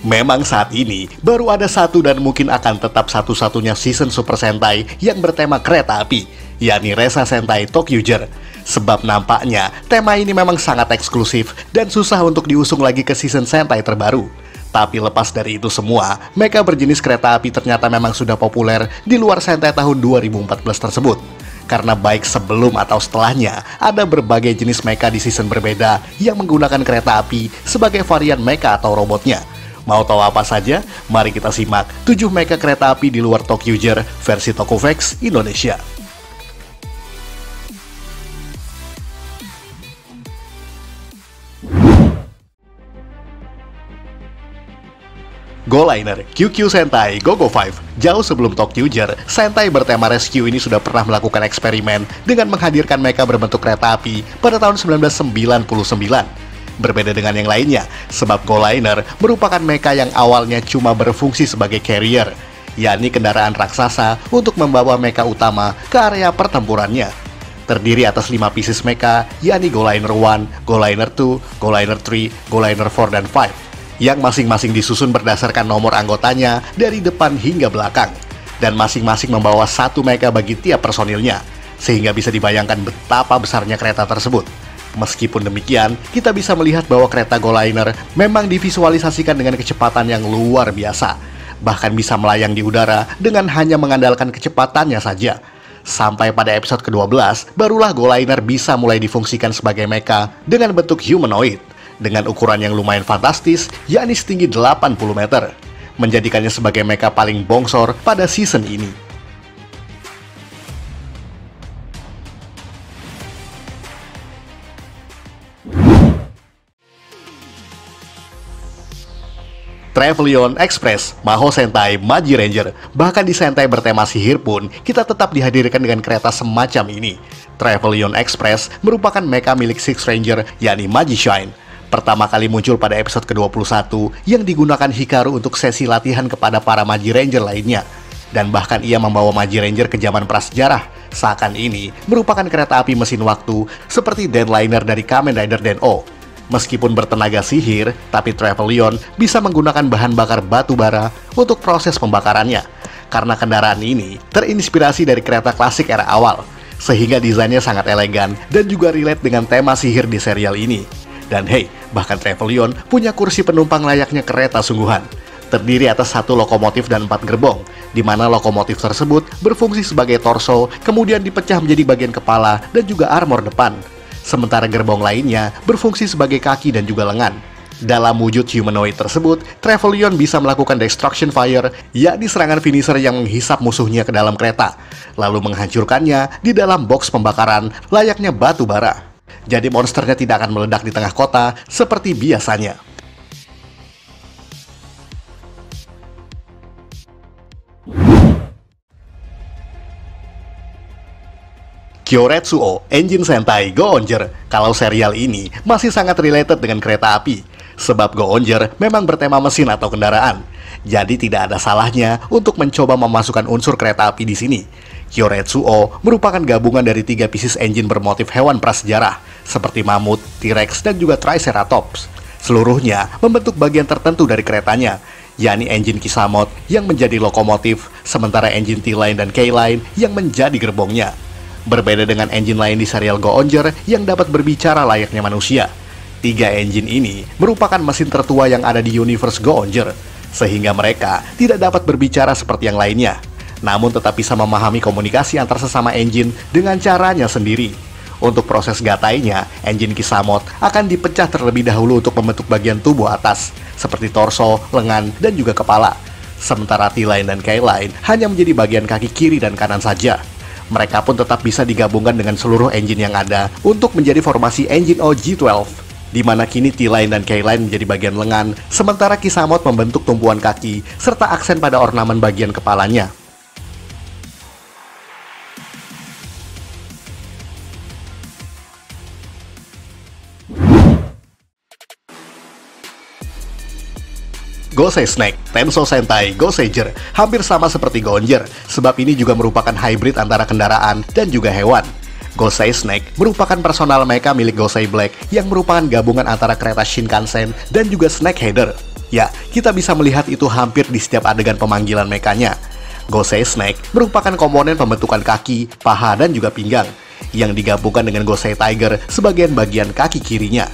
Memang saat ini baru ada satu dan mungkin akan tetap satu-satunya season Super Sentai yang bertema kereta api, yakni Resa Sentai Tokyuger. Sebab nampaknya tema ini memang sangat eksklusif dan susah untuk diusung lagi ke season Sentai terbaru. Tapi lepas dari itu semua, mecha berjenis kereta api ternyata memang sudah populer di luar Sentai tahun 2014 tersebut. Karena baik sebelum atau setelahnya, ada berbagai jenis mecha di season berbeda yang menggunakan kereta api sebagai varian mecha atau robotnya. Mau tahu apa saja? Mari kita simak 7 mecha kereta api di luar Tokyuger versi Tokuvex Indonesia. GoLiner QQ Sentai GoGo 5. Jauh sebelum Tokyuger, Sentai bertema rescue ini sudah pernah melakukan eksperimen dengan menghadirkan mecha berbentuk kereta api pada tahun 1999. Berbeda dengan yang lainnya, sebab GoLiner merupakan mecha yang awalnya cuma berfungsi sebagai carrier, yakni kendaraan raksasa untuk membawa mecha utama ke area pertempurannya. Terdiri atas 5 pieces mecha, yakni GoLiner 1, GoLiner 2, GoLiner 3, GoLiner 4, dan 5. Yang masing-masing disusun berdasarkan nomor anggotanya dari depan hingga belakang, dan masing-masing membawa satu mecha bagi tiap personilnya, sehingga bisa dibayangkan betapa besarnya kereta tersebut. Meskipun demikian, kita bisa melihat bahwa kereta GoLiner memang divisualisasikan dengan kecepatan yang luar biasa, bahkan bisa melayang di udara dengan hanya mengandalkan kecepatannya saja. Sampai pada episode ke-12, barulah GoLiner bisa mulai difungsikan sebagai mecha dengan bentuk humanoid, dengan ukuran yang lumayan fantastis, yakni setinggi 80 meter, menjadikannya sebagai mecha paling bongsor pada season ini. Travelion Express, Maho Sentai Magi Ranger. Bahkan di Sentai bertema sihir pun, kita tetap dihadirkan dengan kereta semacam ini. Travelion Express merupakan mecha milik Six Ranger, yakni Magi Shine. Pertama kali muncul pada episode ke-21 yang digunakan Hikaru untuk sesi latihan kepada para Magi Ranger lainnya. Dan bahkan ia membawa Magi Ranger ke zaman prasejarah. Seakan ini merupakan kereta api mesin waktu seperti Deadliner dari Kamen Rider Den-O. Meskipun bertenaga sihir, tapi Travelion bisa menggunakan bahan bakar batu bara untuk proses pembakarannya. Karena kendaraan ini terinspirasi dari kereta klasik era awal, sehingga desainnya sangat elegan dan juga relate dengan tema sihir di serial ini. Dan hey, bahkan Travelion punya kursi penumpang layaknya kereta sungguhan. Terdiri atas 1 lokomotif dan 4 gerbong, di mana lokomotif tersebut berfungsi sebagai torso, kemudian dipecah menjadi bagian kepala dan juga armor depan. Sementara gerbong lainnya berfungsi sebagai kaki dan juga lengan. Dalam wujud humanoid tersebut, Travelion bisa melakukan Destruction Fire, yakni serangan finisher yang menghisap musuhnya ke dalam kereta, lalu menghancurkannya di dalam box pembakaran layaknya batu bara. Jadi monsternya tidak akan meledak di tengah kota seperti biasanya. Kyoretsuo Engine Sentai Go-Onger. Kalau serial ini masih sangat related dengan kereta api, sebab Go-Onger memang bertema mesin atau kendaraan. Jadi tidak ada salahnya untuk mencoba memasukkan unsur kereta api di sini. Kyoretsuo merupakan gabungan dari 3 pieces engine bermotif hewan prasejarah, seperti mamut, T-Rex, dan juga Triceratops. Seluruhnya membentuk bagian tertentu dari keretanya, yakni engine Kisamot yang menjadi lokomotif, sementara engine T-Line dan K-Line yang menjadi gerbongnya. Berbeda dengan engine lain di serial Go-Onger yang dapat berbicara layaknya manusia. 3 engine ini merupakan mesin tertua yang ada di universe Go-Onger, sehingga mereka tidak dapat berbicara seperti yang lainnya, namun tetap bisa memahami komunikasi antar sesama engine dengan caranya sendiri. Untuk proses gatainya, engine Kisamot akan dipecah terlebih dahulu untuk membentuk bagian tubuh atas, seperti torso, lengan, dan juga kepala. Sementara T-Line dan K-Line hanya menjadi bagian kaki kiri dan kanan saja. Mereka pun tetap bisa digabungkan dengan seluruh engine yang ada untuk menjadi formasi engine OG-12, di mana kini T-Line dan K-Line menjadi bagian lengan, sementara Kisamot membentuk tumpuan kaki, serta aksen pada ornamen bagian kepalanya. Gosei Snake, Tenso Sentai Goseiger, hampir sama seperti Go-Onger, sebab ini juga merupakan hybrid antara kendaraan dan juga hewan. Gosei Snake merupakan personal mecha milik Gosei Black yang merupakan gabungan antara kereta Shinkansen dan juga Snake Header. Ya, kita bisa melihat itu hampir di setiap adegan pemanggilan mekanya. Gosei Snake merupakan komponen pembentukan kaki, paha, dan juga pinggang, yang digabungkan dengan Gosei Tiger sebagian bagian kaki kirinya.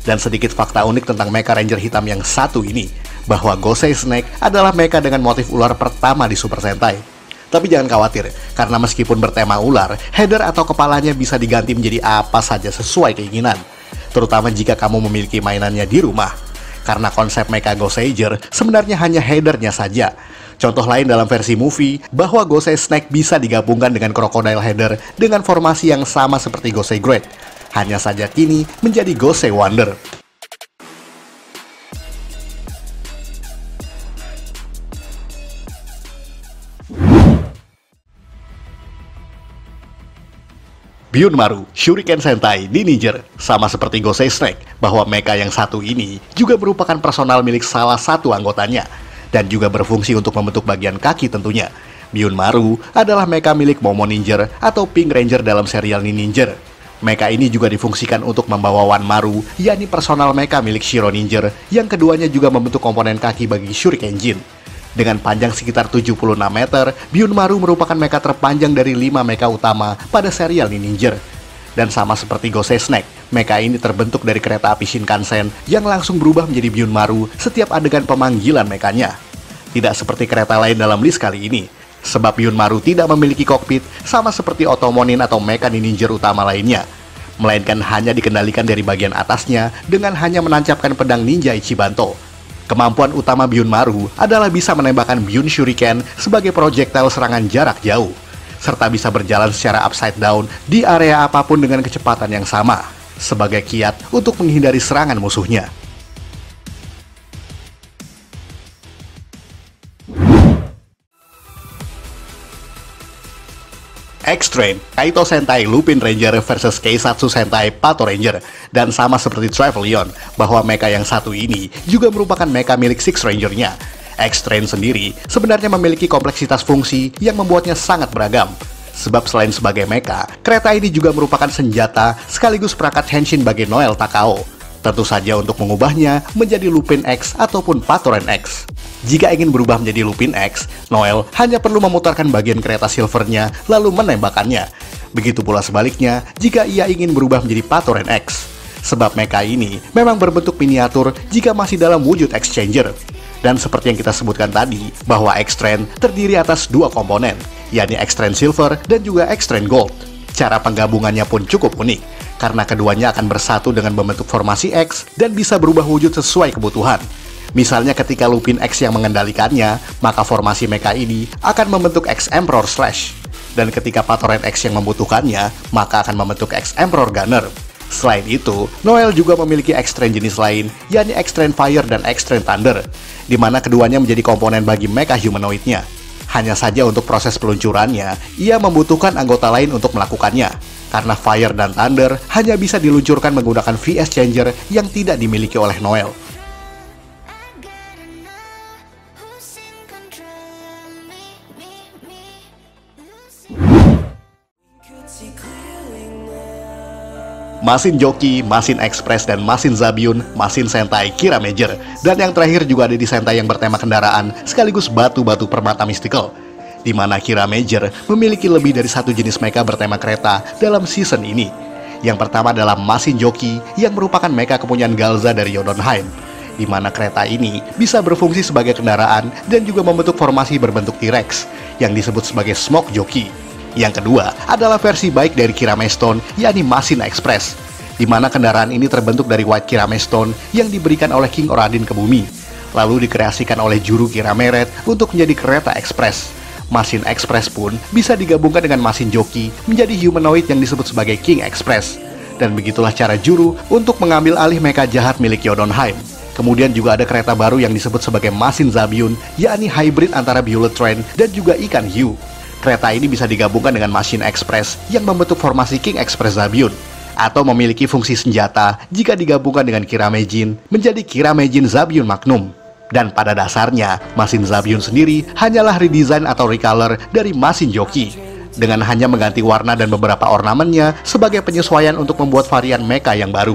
Dan sedikit fakta unik tentang Mecha Ranger hitam yang satu ini, bahwa Gosei Snake adalah mecha dengan motif ular pertama di Super Sentai. Tapi jangan khawatir, karena meskipun bertema ular, header atau kepalanya bisa diganti menjadi apa saja sesuai keinginan, terutama jika kamu memiliki mainannya di rumah. Karena konsep Mecha Goseiger sebenarnya hanya headernya saja. Contoh lain dalam versi movie, bahwa Gosei Snake bisa digabungkan dengan Crocodile Header dengan formasi yang sama seperti Gosei Great. Hanya saja kini menjadi Gosei Wonder. Byunmaru, Shuriken Sentai di Ninja, sama seperti Gosei Snake, bahwa mecha yang satu ini juga merupakan personal milik salah satu anggotanya, dan juga berfungsi untuk membentuk bagian kaki tentunya. Byunmaru adalah mecha milik Momo Ninja atau Pink Ranger dalam serial Ninja. Mecha ini juga difungsikan untuk membawa Wanmaru, yakni personal mecha milik Shiro Ninja, yang keduanya juga membentuk komponen kaki bagi Shuriken Jin. Dengan panjang sekitar 76 meter, Byunmaru merupakan mecha terpanjang dari 5 mecha utama pada serial Ninja. Dan sama seperti Gosei Snake, mecha ini terbentuk dari kereta api Shinkansen yang langsung berubah menjadi Byunmaru setiap adegan pemanggilan mekanya. Tidak seperti kereta lain dalam list kali ini, sebab Byunmaru tidak memiliki kokpit sama seperti Otomonin atau mecha Ninja utama lainnya, melainkan hanya dikendalikan dari bagian atasnya dengan hanya menancapkan pedang ninja Ichibanto. Kemampuan utama Byunmaru adalah bisa menembakkan Byun Shuriken sebagai projectile serangan jarak jauh, serta bisa berjalan secara upside down di area apapun dengan kecepatan yang sama, sebagai kiat untuk menghindari serangan musuhnya. X-Train, Kaito Sentai Lupin Ranger versus Keisatsu Sentai Pato Ranger. Dan sama seperti Travelion, bahwa mecha yang satu ini juga merupakan mecha milik Six Ranger-nya. X-Train sendiri sebenarnya memiliki kompleksitas fungsi yang membuatnya sangat beragam. Sebab selain sebagai mecha, kereta ini juga merupakan senjata sekaligus perangkat henshin bagi Noel Takao. Tentu saja untuk mengubahnya menjadi Lupin X ataupun Patoran X. Jika ingin berubah menjadi Lupin X, Noel hanya perlu memutarkan bagian kereta silvernya lalu menembakkannya. Begitu pula sebaliknya jika ia ingin berubah menjadi Patoran X. Sebab mecha ini memang berbentuk miniatur jika masih dalam wujud X-Changer. Dan seperti yang kita sebutkan tadi, bahwa X-Train terdiri atas dua komponen, yakni X-Train Silver dan juga X-Train Gold. Cara penggabungannya pun cukup unik, karena keduanya akan bersatu dengan membentuk formasi X dan bisa berubah wujud sesuai kebutuhan. Misalnya ketika Lupin X yang mengendalikannya, maka formasi mecha ini akan membentuk X-Emperor Slash. Dan ketika Patoran X yang membutuhkannya, maka akan membentuk X-Emperor Gunner. Selain itu, Noel juga memiliki X-Train jenis lain, yakni X-Train Fire dan X-Train Thunder, di mana keduanya menjadi komponen bagi mecha humanoidnya. Hanya saja untuk proses peluncurannya, ia membutuhkan anggota lain untuk melakukannya, karena Fire dan Thunder hanya bisa diluncurkan menggunakan VS Changer yang tidak dimiliki oleh Noel. Masin Joki, Masin Express, dan Masin Zabyun, Masin Sentai Kira Major. Dan yang terakhir juga ada di Sentai yang bertema kendaraan, sekaligus batu-batu permata mystical, di mana Kira Major memiliki lebih dari satu jenis mecha bertema kereta dalam season ini. Yang pertama adalah Masin Joki, yang merupakan mecha kepunyaan Galza dari Jotunheim, di mana kereta ini bisa berfungsi sebagai kendaraan dan juga membentuk formasi berbentuk T-Rex, yang disebut sebagai Smoke Joki. Yang kedua adalah versi baik dari Kirame Stone, yakni Masin Express, di mana kendaraan ini terbentuk dari White Kirame Stone yang diberikan oleh King Oradin ke bumi, lalu dikreasikan oleh juru Kirame Red untuk menjadi kereta ekspres. Masin Express pun bisa digabungkan dengan Masin Joki menjadi humanoid yang disebut sebagai King Express. Dan begitulah cara juru untuk mengambil alih mecha jahat milik Jotunheim. Kemudian juga ada kereta baru yang disebut sebagai Masin Zabyun, yakni hybrid antara Bullet Train dan juga ikan hiu. Kereta ini bisa digabungkan dengan Masin Express yang membentuk formasi King Express Zabyun, atau memiliki fungsi senjata jika digabungkan dengan Kirame Jin menjadi Kirame Jin Zabyun Magnum. Dan pada dasarnya, Masin Zabyun sendiri hanyalah redesign atau recolor dari Masin Joki, dengan hanya mengganti warna dan beberapa ornamennya sebagai penyesuaian untuk membuat varian mecha yang baru.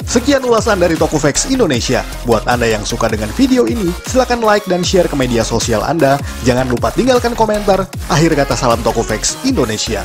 Sekian ulasan dari Tokofax Indonesia. Buat Anda yang suka dengan video ini, silahkan like dan share ke media sosial Anda. Jangan lupa tinggalkan komentar. Akhir kata, salam Tokofax Indonesia.